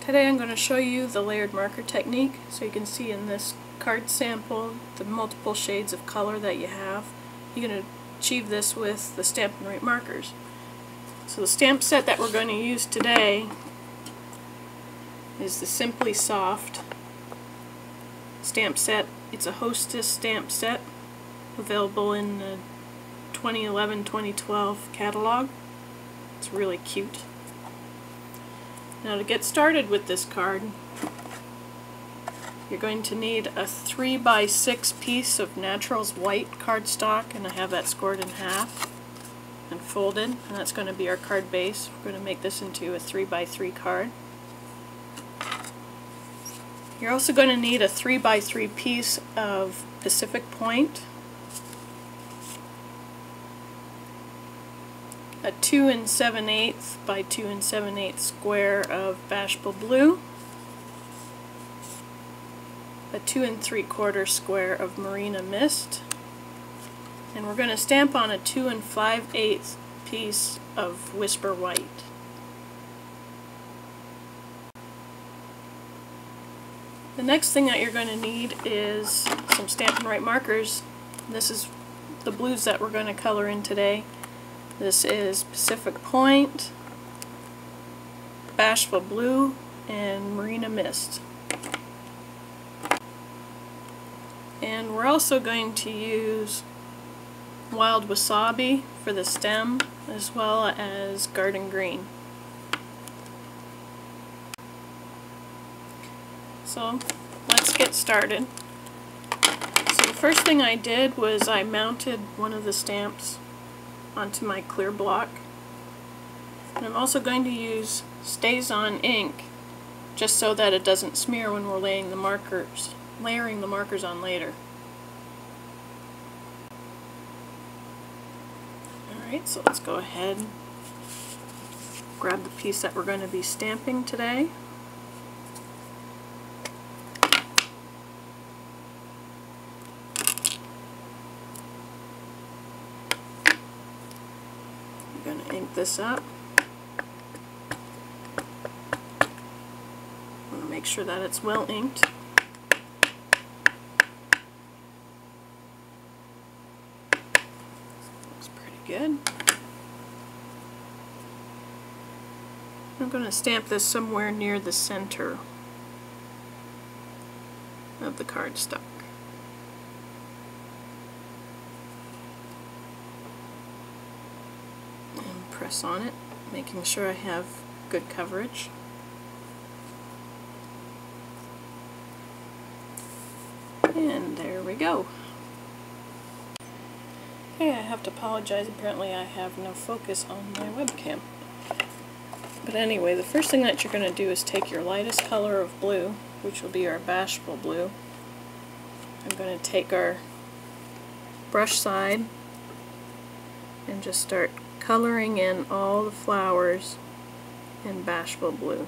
Today I'm going to show you the layered marker technique, so you can see in this card sample the multiple shades of color that you have. You're going to achieve this with the Stampin Write markers. So the stamp set that we're going to use today is the Simply Soft stamp set. It's a Hostess stamp set available in the 2011-2012 catalog. It's really cute. Now to get started with this card, you're going to need a 3x6 piece of Naturals white cardstock, and I have that scored in half and folded, and that's going to be our card base. We're going to make this into a 3x3 card. You're also going to need a 3x3 piece of Pacific Point, a 2 7/8 by 2 7/8 square of Bashful Blue, a 2 3/4 square of Marina Mist, and we're going to stamp on a 2 5/8 piece of Whisper White. The next thing that you're going to need is some Stampin' Write markers. This is the blues that we're going to color in today. This is Pacific Point, Bashful Blue, and Marina Mist. And we're also going to use Wild Wasabi for the stem, as well as Garden Green. So let's get started. So the first thing I did was I mounted one of the stamps onto my clear block, and I'm also going to use Stays-On ink just so that it doesn't smear when we're layering the markers on later. Alright, so let's go ahead and grab the piece that we're going to be stamping today. I'm going to ink this up. I want to make sure that it's well inked. Looks pretty good. I'm going to stamp this somewhere near the center of the cardstock. Press on it, making sure I have good coverage. And there we go. Okay, I have to apologize. Apparently I have no focus on my webcam. But anyway, the first thing that you're going to do is take your lightest color of blue, which will be our Bashful Blue. I'm going to take our brush side and just start coloring in all the flowers in Bashful Blue.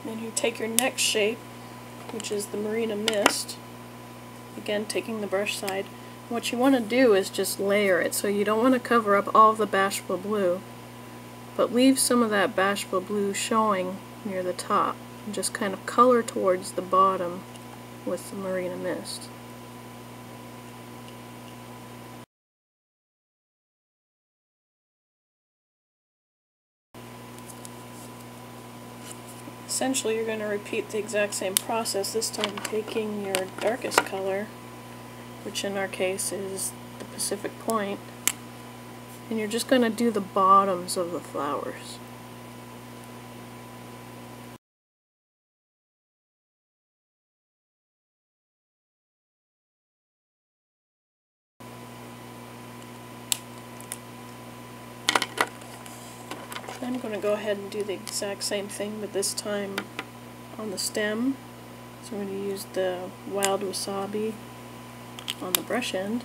Then you take your next shape, which is the Marina Mist. Again, taking the brush side. What you want to do is just layer it, so you don't want to cover up all of the Bashful Blue, but leave some of that Bashful Blue showing near the top, and just kind of color towards the bottom with the Marina Mist. Essentially, you're going to repeat the exact same process, this time taking your darkest color, which in our case is the Pacific Point, and you're just going to do the bottoms of the flowers. I'm going to go ahead and do the exact same thing, but this time on the stem. So I'm going to use the Wild Wasabi on the brush end.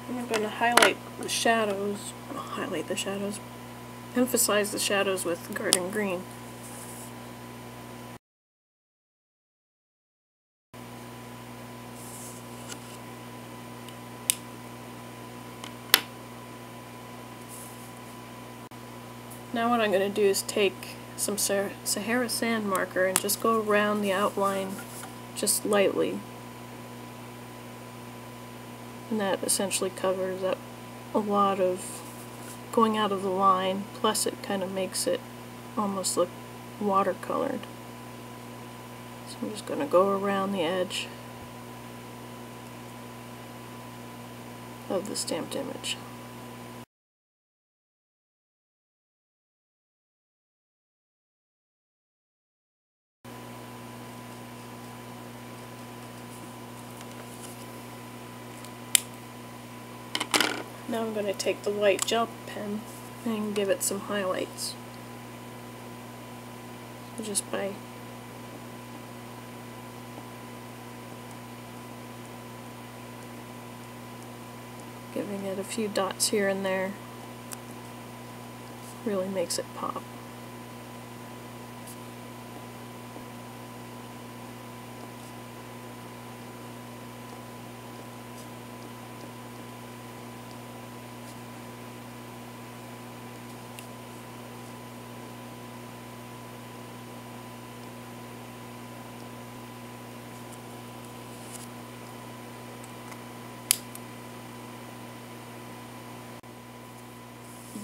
I'm going to highlight the shadows, emphasize the shadows with garden green. Now what I'm going to do is take some Sahara sand marker and just go around the outline just lightly. And that essentially covers up a lot of going out of the line, plus it kind of makes it almost look watercolored. So I'm just going to go around the edge of the stamped image. Now I'm going to take the white gel pen and give it some highlights. So just by giving it a few dots here and there really makes it pop.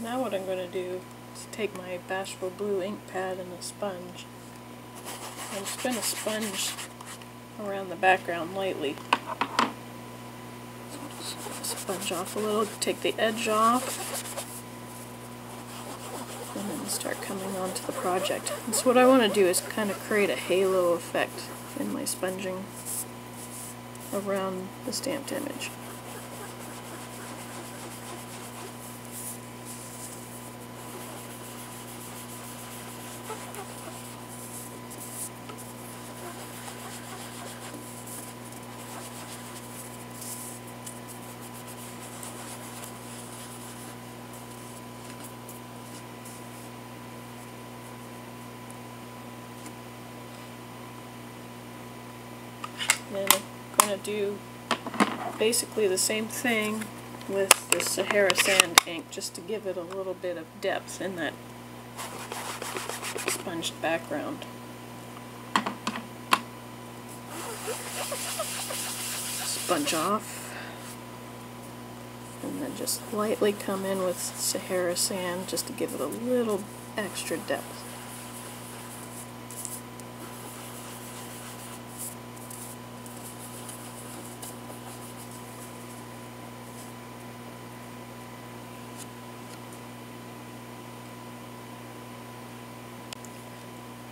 Now what I'm going to do is take my Bashful Blue ink pad and a sponge. I'm just going to sponge around the background lightly. So just sponge off a little, take the edge off, and then start coming onto the project. And so what I want to do is kind of create a halo effect in my sponging around the stamped image. And I'm going to do basically the same thing with the Sahara sand ink, just to give it a little bit of depth in that sponged background. Sponge off, and then just lightly come in with Sahara sand just to give it a little extra depth.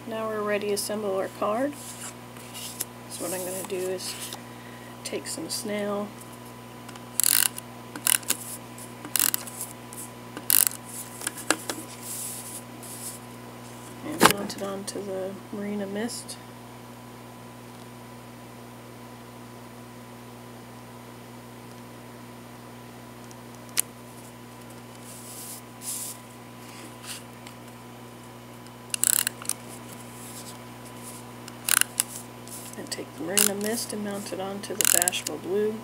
Now we're ready to assemble our card. So what I'm going to do is take some snail, and mount it onto the Marina Mist. And take the Marina Mist and mount it onto the Bashful Blue.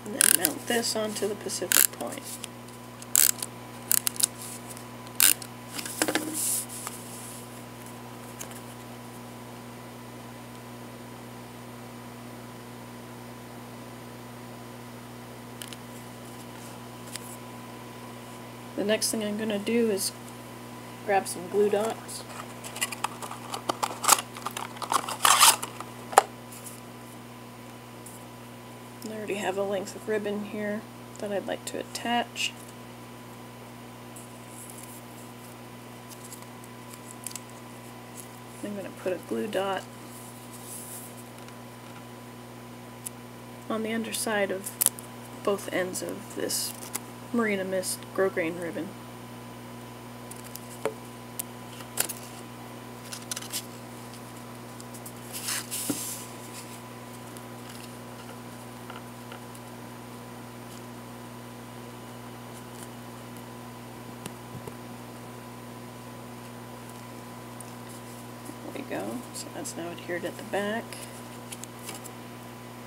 And then mount this onto the Pacific Point. The next thing I'm going to do is grab some glue dots. I already have a length of ribbon here, that I'd like to attach. I'm going to put a glue dot on the underside of both ends of this Marina Mist grosgrain ribbon. There we go. So that's now adhered at the back.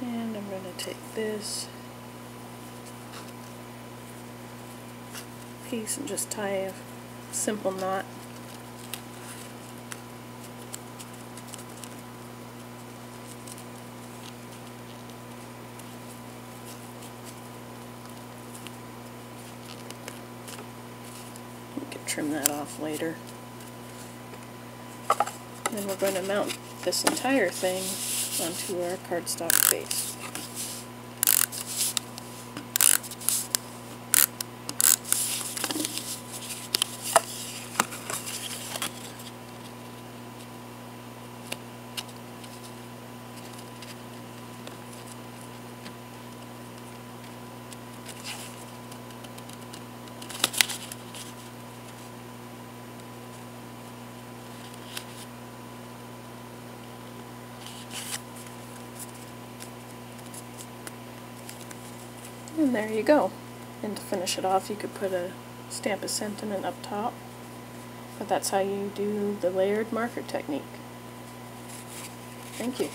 And I'm going to take this piece and just tie a simple knot. We can trim that off later. And we're going to mount this entire thing onto our cardstock base. And there you go. And to finish it off, you could put a stamp a sentiment up top. But that's how you do the layered marker technique. Thank you.